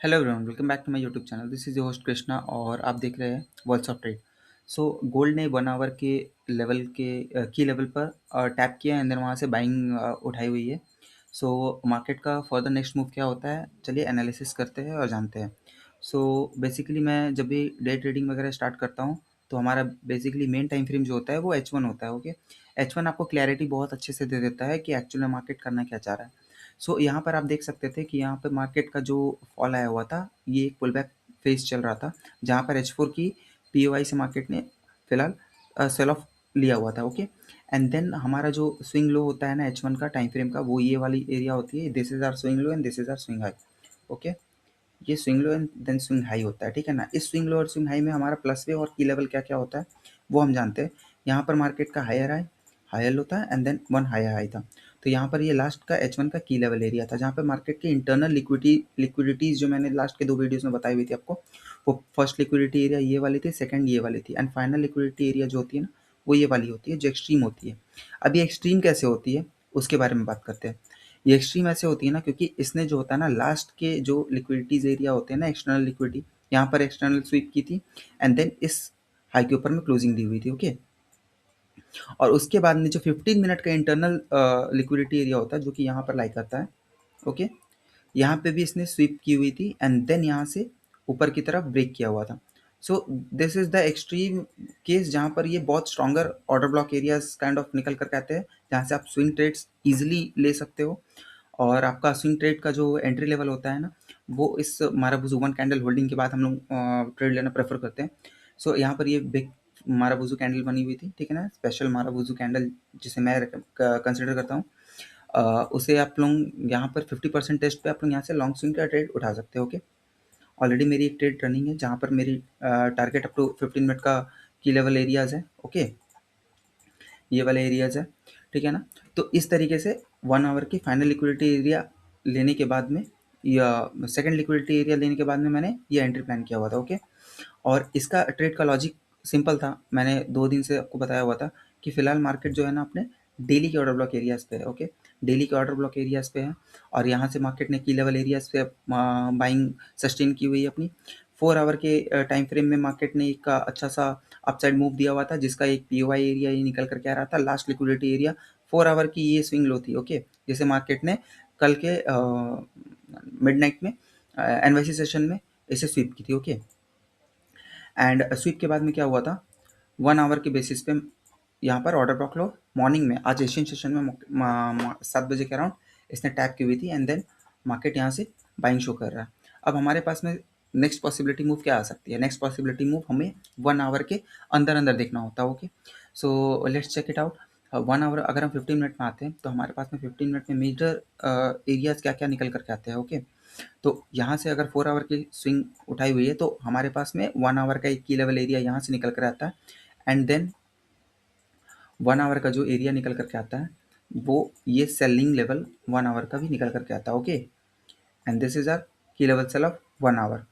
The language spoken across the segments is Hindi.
Hello everyone, welcome back to my YouTube channel. This is your host Krishna और आप देख रहे हैं worlds of trade. So gold ने 1 आवर के लेवल के की लेवल पर टैप किया एंड देन वहाँ से बाइंग उठाई हुई है। सो मार्केट का फर्दर नेक्स्ट मूव क्या होता है, चलिए एनालिसिस करते हैं और जानते हैं। सो बेसिकली मैं जब भी डे ट्रेडिंग वगैरह स्टार्ट करता हूँ तो हमारा बेसिकली मेन टाइम फ्रेम जो होता है वो H1 होता है। ओके, H1 आपको क्लैरिटी बहुत अच्छे से दे देता है कि एक्चुअल में मार्केट करना क्या चाह रहा है। सो यहाँ पर आप देख सकते थे कि यहाँ पे मार्केट का जो फॉल आया हुआ था, ये एक पुल बैक फेज चल रहा था, जहाँ पर H4 की POI से मार्केट ने फिलहाल सेल ऑफ लिया हुआ था। ओके, एंड देन हमारा जो स्विंग लो होता है ना H1 का टाइम फ्रेम का, वो ये वाली एरिया होती है। This is our swing low and this is our swing high. Okay, ये swing low and then swing high होता है, ठीक है ना। इस स्विंग लो और स्विंग हाई में हमारा प्लस वे और की लेवल क्या क्या होता है वो हम जानते हैं। यहाँ पर मार्केट का हायर हाई, हायर लो था and then one higher high था। तो यहाँ पर ये लास्ट का H1 का की लेवल एरिया था, जहाँ पर मार्केट की इंटरनल लिक्विडिटीज जो मैंने लास्ट के 2 वीडियोस में बताई हुई थी आपको, वो फर्स्ट लिक्विडिटी एरिया ये वाली थी, सेकंड ये वाली थी, एंड फाइनल लिक्विडिटी एरिया जो होती है ना वो ये वाली होती है, जो एक्सट्रीम होती है। अब ये एक्सट्रीम कैसे होती है उसके बारे में बात करते हैं। ये एक्सट्रीम ऐसे होती है ना क्योंकि इसने जो होता है ना लास्ट के जो लिक्विडिटीज एरिया होते हैं ना, एक्सटर्नल लिक्विडिटी, यहाँ पर एक्सटर्नल स्वीप की थी एंड देन इस हाई के ऊपर में क्लोजिंग दी हुई थी। ओके, और उसके बाद में जो 15 मिनट का इंटरनल लिक्विडिटी एरिया होता है जो कि यहाँ पर लाई करता है। ओके, यहाँ पे भी इसने स्वीप की हुई थी एंड देन यहाँ से ऊपर की तरफ ब्रेक किया हुआ था। सो this is the extreme case जहाँ पर ये बहुत stronger order block areas kind of निकल करके आते हैं, जहाँ से आप स्विंग ट्रेड्स इजिली ले सकते हो। और आपका स्विंग ट्रेड का जो एंट्री लेवल होता है ना, वो इस माराबुजू 1 कैंडल होल्डिंग के बाद हम लोग ट्रेड लेना प्रेफर करते हैं। सो यहाँ पर ये बिग माराबुजू कैंडल बनी हुई थी, ठीक है ना, स्पेशल माराबुजू कैंडल जिसे मैं कंसिडर करता हूँ। उसे आप लोग यहाँ पर 50% टेस्ट पे आप लोग यहाँ से लॉन्ग स्विंग का ट्रेड उठा सकते हो। ओके, ऑलरेडी मेरी एक ट्रेड रनिंग है जहाँ पर मेरी टारगेट अप टू 15 मिनट का की लेवल एरियाज है। ओके, ये वाले एरियाज है, ठीक है ना। तो इस तरीके से 1 आवर की फाइनल लिक्विडिटी एरिया लेने के बाद में या सेकंड लिक्विडिटी एरिया लेने के बाद में मैंने ये एंट्री प्लान किया हुआ था। ओके, और इसका ट्रेड का लॉजिक सिंपल था, मैंने 2 दिन से आपको बताया हुआ था कि फिलहाल मार्केट जो है ना अपने डेली के ऑर्डर ब्लॉक एरियाज पे है। ओके, डेली के ऑर्डर ब्लॉक एरियाज पे है और यहाँ से मार्केट ने की लेवल एरियाज पे बाइंग सस्टेन की हुई है अपनी। 4 आवर के टाइम फ्रेम में मार्केट ने एक अच्छा सा अपसाइड मूव दिया हुआ था, जिसका एक पीओआई एरिया ये निकल करके आ रहा था। लास्ट लिक्विडिटी एरिया 4 आवर की ये स्विंग लो थी। ओके, जैसे मार्केट ने कल के मिडनाइट में एनवाईसी सेशन में इसे स्वीप की थी। ओके, एंड स्वीप के बाद में क्या हुआ था, 1 आवर के बेसिस पे यहाँ पर ऑर्डर ब्लॉक लो मॉर्निंग में आज एशियन सेशन में 7 बजे के अराउंड इसने टैप की हुई थी एंड देन मार्केट यहाँ से बाइंग शो कर रहा है। अब हमारे पास में नेक्स्ट पॉसिबिलिटी मूव क्या आ सकती है, नेक्स्ट पॉसिबिलिटी मूव हमें 1 आवर के अंदर अंदर देखना होता है। Okay, so let's check it out. 1 hour अगर हम 15 मिनट में आते हैं तो हमारे पास में 15 मिनट में मेजर एरियाज क्या क्या निकल करके आते हैं। ओके, तो यहाँ से अगर 4 आवर की स्विंग उठाई हुई है तो हमारे पास में 1 आवर का एक की लेवल एरिया यहाँ से निकल कर आता है एंड देन 1 आवर का जो एरिया निकल करके आता है वो ये सेलिंग लेवल 1 आवर का भी निकल करके आता है। Okay, and this is our key level sell of 1 hour.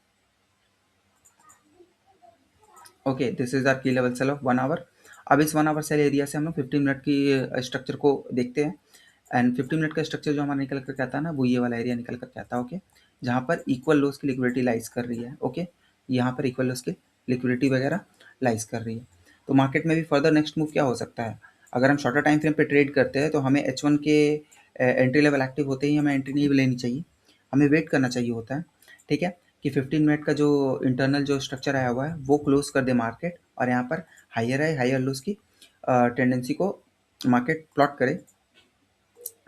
Okay, this is our key level sell of 1 hour. अब इस 1 आवर सेल एरिया से हम लोग 15 मिनट की स्ट्रक्चर को देखते हैं एंड 15 मिनट का स्ट्रक्चर जो हमारा निकल करके आता है ना, वो ये वाला एरिया निकल करके आता है। ओके, जहाँ पर इक्वल लोस की लिक्विडिटी लाइज कर रही है। ओके, यहाँ पर इक्वल लोस की लिक्विडिटी वगैरह लाइज कर रही है। तो मार्केट में भी फर्दर नेक्स्ट मूव क्या हो सकता है, अगर हम शॉर्टर टाइम फ्रेम पे ट्रेड करते हैं तो हमें H1 के एंट्री लेवल एक्टिव होते ही हमें एंट्री नहीं लेनी चाहिए, हमें वेट करना चाहिए होता है, ठीक है, कि 15 मिनट का जो इंटरनल जो स्ट्रक्चर आया हुआ है वो क्लोज कर दे मार्केट और यहाँ पर हायर है हायर लोस की टेंडेंसी को मार्केट प्लॉट करे,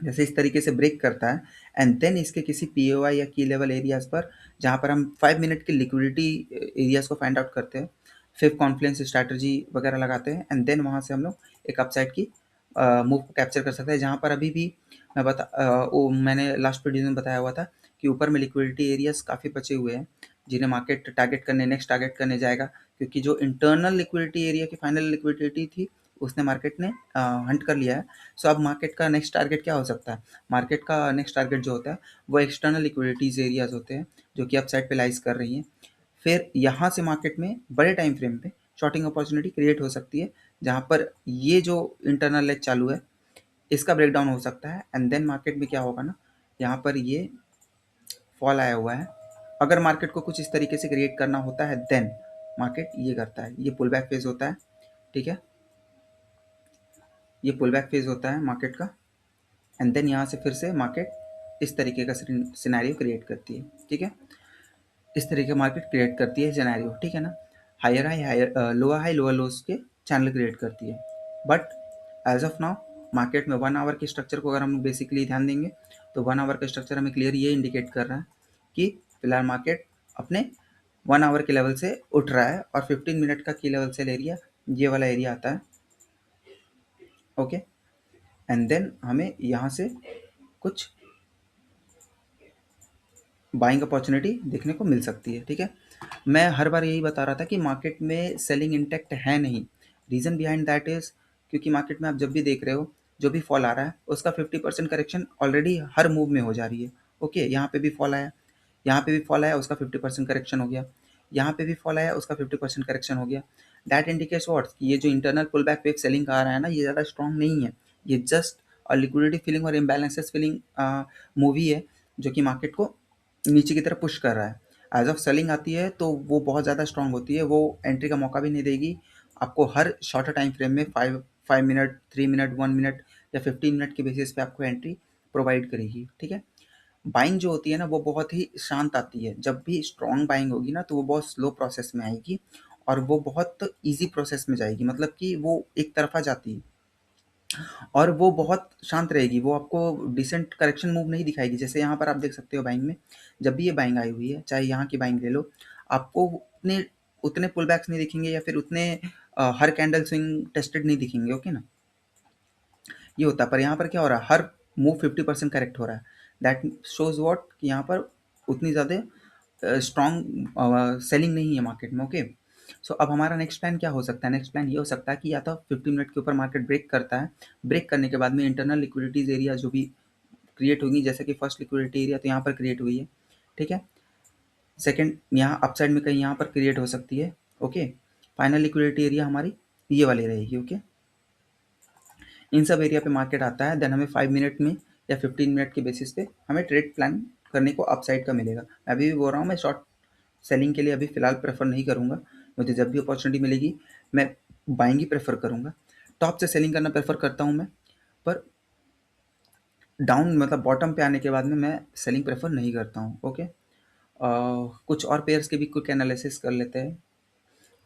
जैसे इस तरीके से ब्रेक करता है एंड देन इसके किसी पीओआई या की लेवल एरियाज पर जहाँ पर हम 5 मिनट की लिक्विडिटी एरियाज को फाइंड आउट करते हैं, फिर कॉन्फ्लुएंस स्ट्रैटेजी वगैरह लगाते हैं एंड देन वहाँ से हम लोग एक अपसाइड की मूव को कैप्चर कर सकते हैं। जहाँ पर अभी भी मैंने लास्ट वीडियो में बताया हुआ था कि ऊपर में लिक्विडिटी एरियाज काफ़ी बचे हुए हैं जिन्हें मार्केट टारगेट करने नेक्स्ट टारगेट करने जाएगा, क्योंकि जो इंटरनल लिक्विडिटी एरिया की फाइनल लिक्विडिटी थी उसने मार्केट ने हंट कर लिया है। सो अब मार्केट का नेक्स्ट टारगेट क्या हो सकता है, मार्केट का नेक्स्ट टारगेट जो होता है वो एक्सटर्नल लिक्विडिटीज एरियाज होते हैं जो कि अपसाइड पे लाइज कर रही हैं। फिर यहाँ से मार्केट में बड़े टाइम फ्रेम पे शॉर्टिंग अपॉर्चुनिटी क्रिएट हो सकती है, जहाँ पर ये जो इंटरनल लेग चालू है इसका ब्रेकडाउन हो सकता है एंड देन मार्केट में क्या होगा ना, यहाँ पर ये फॉल आया हुआ है अगर मार्केट को कुछ इस तरीके से क्रिएट करना होता है देन मार्केट ये करता है, ये पुल बैक फेज होता है, ठीक है, ये पुल बैक फेज होता है मार्केट का, एंड देन यहाँ से फिर से मार्केट इस तरीके का सिनेरियो क्रिएट करती है, ठीक है, इस तरीके का मार्केट क्रिएट करती है सिनेरियो, ठीक है ना, हायर लोअर लोस के चैनल क्रिएट करती है। But as of now market में 1 आवर के स्ट्रक्चर को अगर हम बेसिकली ध्यान देंगे तो 1 आवर का स्ट्रक्चर हमें क्लियर ये इंडिकेट कर रहा है कि फिलहाल मार्केट अपने 1 आवर के लेवल से उठ रहा है और 15 मिनट का की लेवल सेल एरिया ये वाला एरिया आता है, ओके, एंड देन हमें यहाँ से कुछ बाइंग अपॉर्चुनिटी देखने को मिल सकती है, ठीक है। मैं हर बार यही बता रहा था कि मार्केट में सेलिंग इंटैक्ट है नहीं, रीज़न बिहाइंड दैट इज़ क्योंकि मार्केट में आप जब भी देख रहे हो जो भी फॉल आ रहा है उसका 50% करेक्शन ऑलरेडी हर मूव में हो जा रही है, ओके, यहाँ पे भी फॉल आया, यहाँ पे भी फॉल आया, उसका 50% करेक्शन हो गया, यहाँ पे भी फॉल आया, उसका 50% करेक्शन हो गया। दैट इंडिकेट्स व्हाट कि ये जो internal pull back wave selling का आ रहा है ना ये ज़्यादा स्ट्रॉन्ग नहीं है, ये जस्ट और लिक्विडिटी फीलिंग और इम्बैलेंसेस फीलिंग मूवी है जो कि मार्केट को नीचे की तरफ पुश कर रहा है। एज ऑफ सेलिंग आती है तो वो बहुत ज़्यादा स्ट्रॉन्ग होती है, वो एंट्री का मौका भी नहीं देगी आपको, हर शॉर्टर टाइम फ्रेम में 5 मिनट 3 मिनट 1 मिनट या 15 मिनट के बेसिस पे आपको एंट्री प्रोवाइड करेगी, ठीक है। बाइंग जो होती है ना वो बहुत ही शांत आती है, जब भी स्ट्रॉन्ग बाइंग होगी ना तो वो बहुत स्लो प्रोसेस में आएगी और वो बहुत ईजी प्रोसेस में जाएगी, मतलब कि वो एक तरफा जाती है और वो बहुत शांत रहेगी, वो आपको डिसेंट करेक्शन मूव नहीं दिखाएगी। जैसे यहाँ पर आप देख सकते हो बाइंग में, जब भी ये बाइंग आई हुई है चाहे यहाँ की बाइंग ले लो, आपको उतने उतने पुल बैक्स नहीं दिखेंगे या फिर उतने हर कैंडल स्विंग टेस्टेड नहीं दिखेंगे, ओके ना, ये होता है। पर यहाँ पर क्या हो रहा है, हर मूव 50% करेक्ट हो रहा है, दैट शोज वॉट कि यहाँ पर उतनी ज़्यादा स्ट्रॉन्ग सेलिंग नहीं है मार्केट में, ओके। सो अब हमारा नेक्स्ट प्लान क्या हो सकता है, नेक्स्ट प्लान ये हो सकता है कि या तो 50 मिनट के ऊपर मार्केट ब्रेक करता है, ब्रेक करने के बाद में इंटरनल लिक्विडिटीज एरिया जो भी क्रिएट होगी, जैसे कि फर्स्ट लिक्विडिटी एरिया तो यहाँ पर क्रिएट हुई है, ठीक है, सेकेंड यहाँ अपसाइड में कहीं यहाँ पर क्रिएट हो सकती है, ओके, फाइनल लिक्विडिटी एरिया हमारी ये वाली रहेगी, ओके। इन सब एरिया पे मार्केट आता है देन हमें 5 मिनट में या 15 मिनट के बेसिस पे हमें ट्रेड प्लान करने को अपसाइड का मिलेगा। मैं अभी भी बोल रहा हूँ मैं शॉर्ट सेलिंग के लिए अभी फ़िलहाल प्रेफर नहीं करूँगा, मुझे जब भी अपॉर्चुनिटी मिलेगी मैं बाइंग ही प्रेफर करूँगा। टॉप से सेलिंग करना प्रेफर करता हूँ मैं, पर डाउन मतलब बॉटम पे आने के बाद में मैं सेलिंग प्रेफर नहीं करता हूँ, ओके। कुछ और पेयर्स के भी क्विक एनालिसिस कर लेते हैं,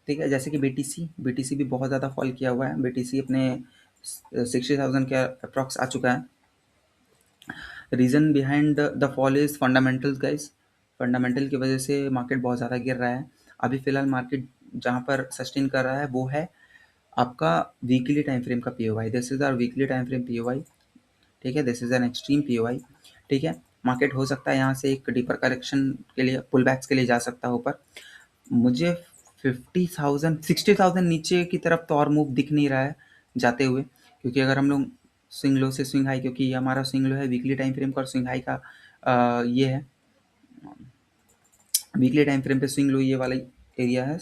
ठीक है, जैसे कि बीटीसी भी बहुत ज़्यादा फॉल किया हुआ है, बीटीसी अपने 60,000 के अप्रॉक्स आ चुका है। Reason behind the fall is fundamentals guys, fundamental की वजह से मार्केट बहुत ज़्यादा गिर रहा है। अभी फ़िलहाल मार्केट जहाँ पर सस्टेन कर रहा है वो है आपका वीकली टाइम फ्रेम का POY, this is our weekly time frame POY, ठीक है, this is an extreme POY, ठीक है। मार्केट हो सकता है यहाँ से एक डीपर करेक्शन के लिए पुल बैक्स के लिए जा सकता है ऊपर, मुझे 50,000 60,000 नीचे की तरफ तो और मूव दिख नहीं रहा है जाते हुए, क्योंकि अगर हम लोग स्विंग लो से स्विंग हाई, क्योंकि ये हमारा स्विंग लो है वीकली टाइम फ्रेम का और स्विंग हाई का ये है वीकली टाइम फ्रेम पे स्विंग लो ये वाला एरिया है,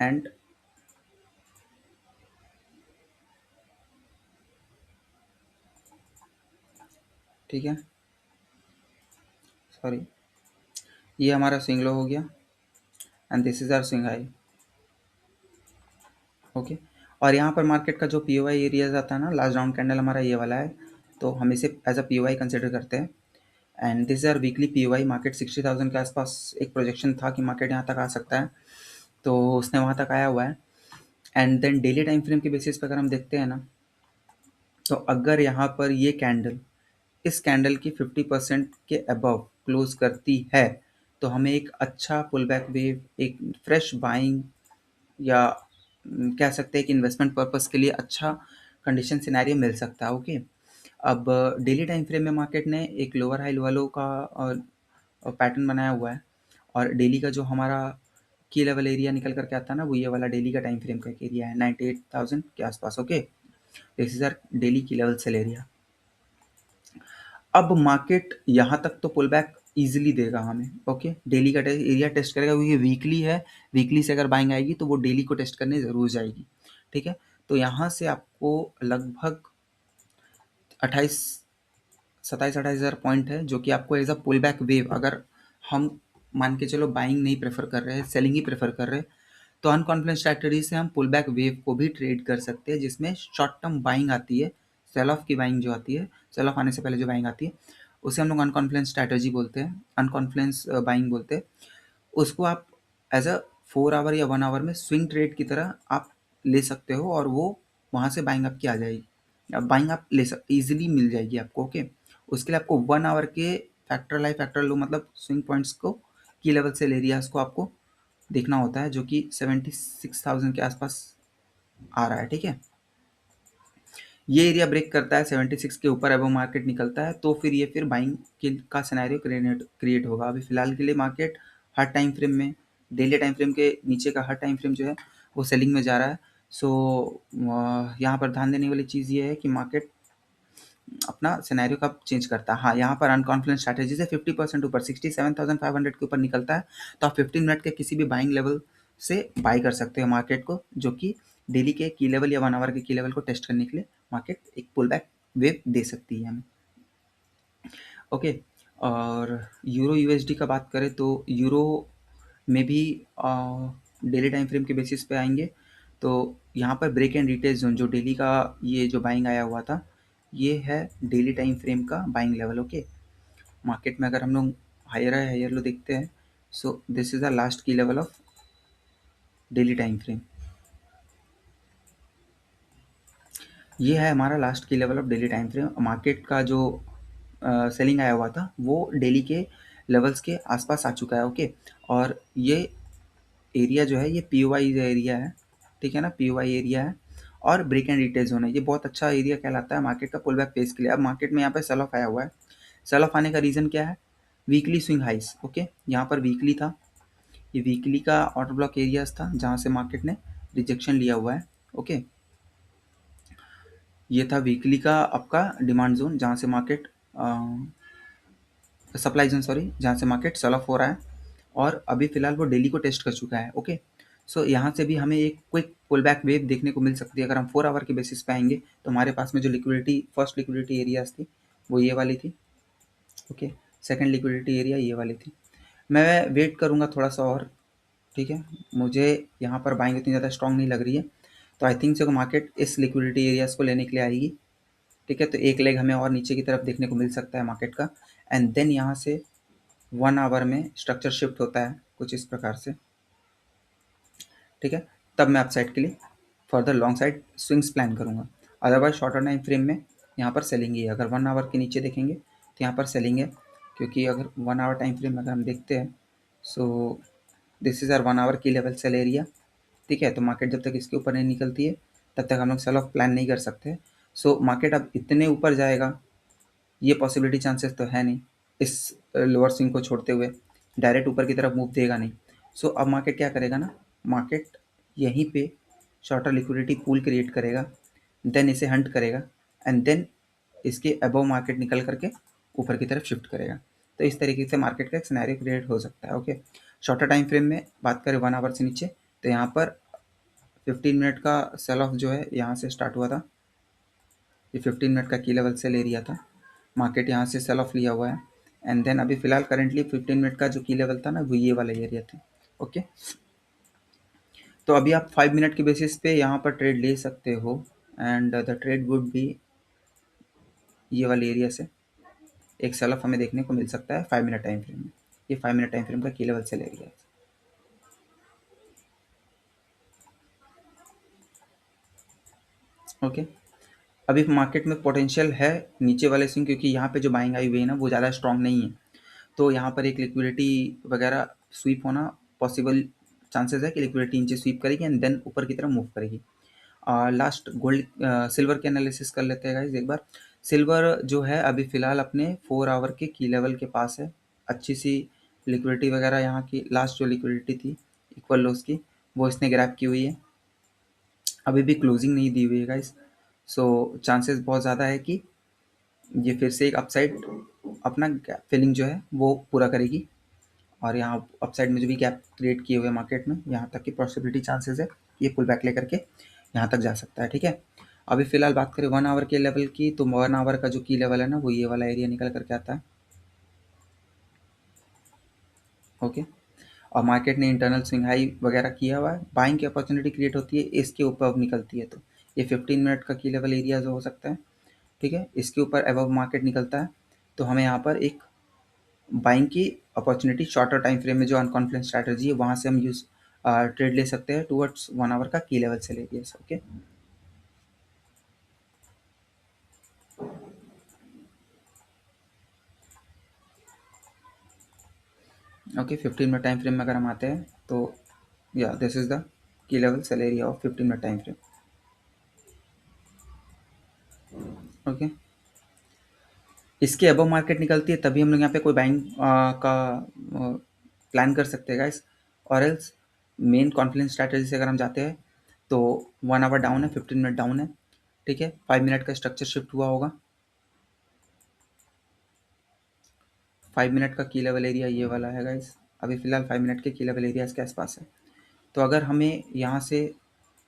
एंड ठीक है, सॉरी, ये हमारा स्विंग लो हो गया and this is our swing high, okay. और यहाँ पर मार्केट का जो पी ओ आई एरियाज आता है ना, लास्ट डाउन कैंडल हमारा ये वाला है, तो हम इसे as a P O I consider करते हैं and this is our weekly P O I. Market 60,000 के आसपास एक प्रोजेक्शन था कि मार्केट यहाँ तक आ सकता है, तो उसने वहाँ तक आया हुआ है। And then daily time frame के बेसिस पर अगर हम देखते हैं ना, तो अगर यहाँ पर ये कैंडल इस कैंडल की 50% के अबव क्लोज करती है तो हमें एक अच्छा पुल बैक वेव, एक फ्रेश बाइंग या कह सकते हैं कि इन्वेस्टमेंट पर्पस के लिए अच्छा कंडीशन सिनेरियो मिल सकता है, ओके। अब डेली टाइम फ्रेम में मार्केट ने एक लोअर हाई लोअर लो का पैटर्न बनाया हुआ है और डेली का जो हमारा की लेवल एरिया निकल करके आता है ना, वो ये वाला डेली का टाइम फ्रेम का एक एरिया है 98,000 के आसपास, okay. This is our daily key level sell area. अब मार्केट यहाँ तक तो पुल बैक ईजिली देगा हमें, ओके, डेली का एरिया टेस्ट करेगा क्योंकि वीकली है, वीकली से अगर बाइंग आएगी तो वो डेली को टेस्ट करने ज़रूर जाएगी, ठीक है। तो यहाँ से आपको लगभग 28 27-28 हज़ार पॉइंट है जो कि आपको as a pull back wave अगर हम मान के चलो बाइंग नहीं प्रेफर कर रहे हैं, सेलिंग ही प्रेफर कर रहे हैं, तो अनकॉन्फिडेंस स्ट्रैटेजी से हम पुल बैक वेव को भी ट्रेड कर सकते हैं, जिसमें शॉर्ट टर्म बाइंग आती है, सेल ऑफ की बाइंग जो आती है, सेल ऑफ आने से पहले जो बाइंग आती है उसे हम लोग अनकॉन्फिडेंस स्ट्रैटेजी बोलते हैं, अनकॉन्फिडेंस बाइंग बोलते हैं। उसको आप एज अ 4 आवर या 1 आवर में स्विंग ट्रेड की तरह आप ले सकते हो, और वो वहाँ से बाइंग आपकी आ जाएगी, अब बाइंग आप ले सक ईजिली मिल जाएगी आपको। ओके, उसके लिए आपको 1 आवर के फैक्टर हाई फैक्टर लो मतलब स्विंग पॉइंट्स को की लेवल सेल एरियाज को आपको देखना होता है, जो कि 76,000 के आसपास आ रहा है। ठीक है, ये एरिया ब्रेक करता है 76 के ऊपर, अब मार्केट निकलता है तो फिर ये फिर बाइंग का सिनेरियो क्रिएट होगा। अभी फिलहाल के लिए मार्केट हर टाइम फ्रेम में, डेली टाइम फ्रेम के नीचे का हर टाइम फ्रेम जो है वो सेलिंग में जा रहा है। सो यहाँ पर ध्यान देने वाली चीज़ ये है कि मार्केट अपना सिनेरियो कब चेंज करता है। हाँ, यहाँ पर अनकॉन्फिडेंस स्ट्रैटेजी से 50% ऊपर 67,500 के ऊपर निकलता है तो आप 15 मिनट के किसी भी बाइंग लेवल से बाई कर सकते हो मार्केट को, जो कि डेली के की लेवल या 1 आवर के की लेवल को टेस्ट करने के लिए मार्केट एक पुल बैक वेव दे सकती है हमें। ओके, और यूरो यूएसडी का बात करें तो यूरो में भी डेली टाइम फ्रेम के बेसिस पे आएंगे। तो यहाँ पर ब्रेक एंड रिटेल जोन जो डेली का ये जो बाइंग आया हुआ था, ये है डेली टाइम फ्रेम का बाइंग लेवल। ओके, मार्केट में अगर हम लोग हायर लो देखते हैं, so this is the last key level of daily time frame. ये है हमारा last key level of daily time frame. Market का जो सेलिंग आया हुआ था वो डेली के लेवल्स के आसपास आ चुका है। ओके, और ये एरिया जो है ये पीओआई एरिया है, ठीक है ना, पीओआई एरिया है और ब्रेक एंड रिटेल जोन है। ये बहुत अच्छा एरिया कहलाता है मार्केट का पुल बैक फेज के लिए। अब मार्केट में यहाँ पे सेल ऑफ आया हुआ है, सेल ऑफ आने का रीज़न क्या है, वीकली स्विंग हाइस। ओके, यहाँ पर वीकली था, ये वीकली का ऑर्डर ब्लॉक एरियाज था जहाँ से मार्केट ने रिजेक्शन लिया हुआ है। ओके, ये था वीकली का आपका डिमांड जोन जहाँ से मार्केट सप्लाई जोन सॉरी, जहाँ से मार्केट सेल ऑफ हो रहा है, और अभी फिलहाल वो डेली को टेस्ट कर चुका है। ओके, सो यहाँ से भी हमें एक क्विक पुल बैक वेव देखने को मिल सकती है। अगर हम 4 आवर के बेसिस पे आएंगे तो हमारे पास में जो लिक्विडिटी फर्स्ट लिक्विडिटी एरियाज थी वो ये वाली थी। ओके, सेकंड लिक्विडिटी एरिया ये वाली थी। मैं वेट करूँगा थोड़ा सा और, ठीक है, मुझे यहाँ पर बाइंग इतनी ज़्यादा स्ट्रॉन्ग नहीं लग रही है, तो आई थिंक सो मार्केट इस लिक्विडिटी एरियाज को लेने के लिए आएगी। ठीक है, तो एक लेग हमें और नीचे की तरफ देखने को मिल सकता है मार्केट का, एंड देन यहाँ से 1 आवर में स्ट्रक्चर शिफ्ट होता है कुछ इस प्रकार से। ठीक है, तब मैं अपसाइड के लिए further long side swings plan करूँगा। अदरवाइज शॉर्टर टाइम फ्रेम में यहाँ पर सेलिंग ही है। अगर 1 आवर के नीचे देखेंगे तो यहाँ पर सेलिंग है, क्योंकि अगर 1 आवर टाइम फ्रेम में अगर हम देखते हैं, so this is our 1 hour key level sell area. ठीक है, तो मार्केट जब तक इसके ऊपर नहीं निकलती है तब तक हम लोग सेल ऑफ प्लान नहीं कर सकते। सो मार्केट अब इतने ऊपर जाएगा ये पॉसिबिलिटी चांसेस तो है नहीं, इस लोअर स्विंग को छोड़ते हुए डायरेक्ट ऊपर की तरफ मूव देगा नहीं। सो अब मार्केट क्या करेगा ना, मार्केट यहीं पे शॉर्टर लिक्विडिटी पूल क्रिएट करेगा, देन इसे हंट करेगा, एंड देन इसके अबव मार्केट निकल करके ऊपर की तरफ शिफ्ट करेगा। तो इस तरीके से मार्केट का एक सिनेरियो क्रिएट हो सकता है। ओके, शॉर्टर टाइम फ्रेम में बात करें 1 आवर से नीचे, तो यहाँ पर 15 मिनट का सेल ऑफ जो है यहाँ से स्टार्ट हुआ था, ये 15 मिनट का की लेवल सेल एरिया था, मार्केट यहाँ से सेल ऑफ लिया हुआ है, एंड देन अभी फिलहाल करंटली 15 मिनट का जो की लेवल था ना वो ये वाला एरिया था। ओके, तो अभी आप 5 मिनट के बेसिस पे यहाँ पर ट्रेड ले सकते हो, and the trade would be ये वाले एरिया से एक सेल ऑफ हमें देखने को मिल सकता है 5 मिनट टाइम फ्रेम में। ये 5 मिनट टाइम फ्रेम का की लेवल सेल एरिया है। ओके, अभी मार्केट में पोटेंशियल है नीचे वाले स्विंग, क्योंकि यहाँ पे जो बाइंग आई हुई है ना वो ज़्यादा स्ट्रॉन्ग नहीं है, तो यहाँ पर एक लिक्विडिटी वगैरह स्वीप होना पॉसिबल चांसेस है कि लिक्विडिटी नीचे स्वीप करेगी एंड देन ऊपर की तरफ मूव करेगी। लास्ट गोल्ड सिल्वर के एनालिसिस कर लेते हैं गाइस एक बार। सिल्वर जो है अभी फ़िलहाल अपने 4 आवर के की लेवल के पास है, अच्छी सी लिक्विडिटी वगैरह यहाँ की लास्ट जो लिक्विडिटी थी इक्वल लोस की वो इसने ग्रैब की हुई है, अभी भी क्लोजिंग नहीं दी हुई है गाइस। सो चांसेस बहुत ज़्यादा है कि ये फिर से एक अपसाइड अपना गैप फिलिंग जो है वो पूरा करेगी, और यहाँ अपसाइड में जो भी गैप क्रिएट किए हुए मार्केट में यहाँ तक की पॉसिबिलिटी चांसेस है ये पुल बैक लेकर के यहाँ तक जा सकता है। ठीक है, अभी फिलहाल बात करें 1 आवर के लेवल की, तो 1 आवर का जो की लेवल है ना वो ये वाला एरिया निकल करके आता है। ओके। और मार्केट ने इंटरनल स्विंग हाई वगैरह किया हुआ है, बाइंग की अपॉर्चुनिटी क्रिएट होती है, इसके ऊपर निकलती है तो ये 15 मिनट का की लेवल एरिया जो हो सकता है, ठीक है। इसके ऊपर अबव मार्केट निकलता है तो हमें यहाँ पर एक बाइंग की अपॉर्चुनिटी शॉर्टर टाइम फ्रेम में जो अनकॉन्फिडेंस स्ट्रैटेजी है वहाँ से हम यूज ट्रेड ले सकते हैं टूवर्ड्स 1 आवर का की लेवल से लेके। Okay okay 15 minute time frame में अगर हम आते हैं तो या this is the key level sell area of 15 minute time frame. Okay, इसके अबव मार्केट निकलती है तभी हम लोग यहाँ पे कोई बाइंग का प्लान कर सकते हैं गाइस, और एल्स मेन कॉन्फिडेंस स्ट्रैटेजी से अगर हम जाते हैं तो 1 आवर डाउन है, 15 मिनट डाउन है, ठीक है। 5 मिनट का स्ट्रक्चर शिफ्ट हुआ होगा, 5 मिनट का की लेवल एरिया ये वाला है गाइस, अभी फिलहाल 5 मिनट के की लेवल एरिया इसके आसपास है। तो अगर हमें यहाँ से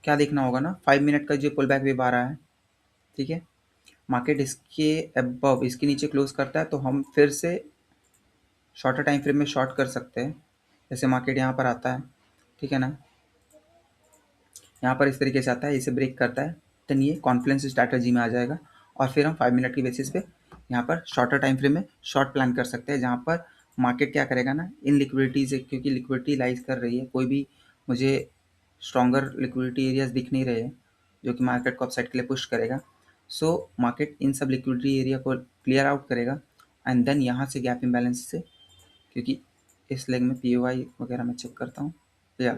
क्या देखना होगा ना, 5 मिनट का जो पुल बैक वेव आ रहा है, ठीक है, मार्केट इसके अबव इसके नीचे क्लोज करता है तो हम फिर से शॉर्टर टाइम फ्रेम में शॉर्ट कर सकते हैं। जैसे मार्केट यहाँ पर आता है, ठीक है ना, यहाँ पर इस तरीके से आता है, इसे ब्रेक करता है, देन ये कॉन्फ्लुएंस स्ट्रैटेजी में आ जाएगा और फिर हम 5 मिनट की बेसिस पे यहाँ पर शॉर्टर टाइम फ्रेम में शॉर्ट प्लान कर सकते हैं, जहाँ पर मार्केट क्या करेगा ना, इन लिक्विडिटी से, क्योंकि लिक्विडिटी लाइज कर रही है, कोई भी मुझे स्ट्रॉन्गर लिक्विडिटी एरियाज दिख नहीं रहे हैं जो कि मार्केट को अपसाइड के लिए पुश करेगा। सो मार्केट इन सब लिक्विडिटी एरिया को क्लियर आउट करेगा एंड देन यहाँ से गैप इम्बैलेंस से, क्योंकि इस लेग में पी वगैरह मैं चेक करता हूँ, या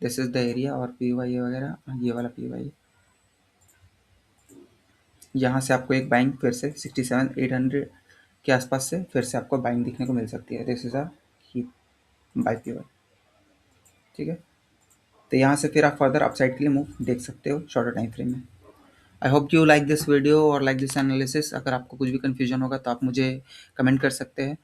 दिस इज द एरिया और पी वगैरह, ये वाला पी यहाँ से आपको एक बाइंग फिर से 67,800 के आसपास से फिर से आपको बाइंग दिखने को मिल सकती है, this is a by P, ठीक है। तो यहाँ से फिर आप फर्दर अपसाइड के लिए मूव देख सकते हो शॉर्टर टाइम फ्रेम में। I hope you like this video और लाइक दिस एनालिसिस। अगर आपको कुछ भी कन्फ्यूजन होगा तो आप मुझे कमेंट कर सकते हैं।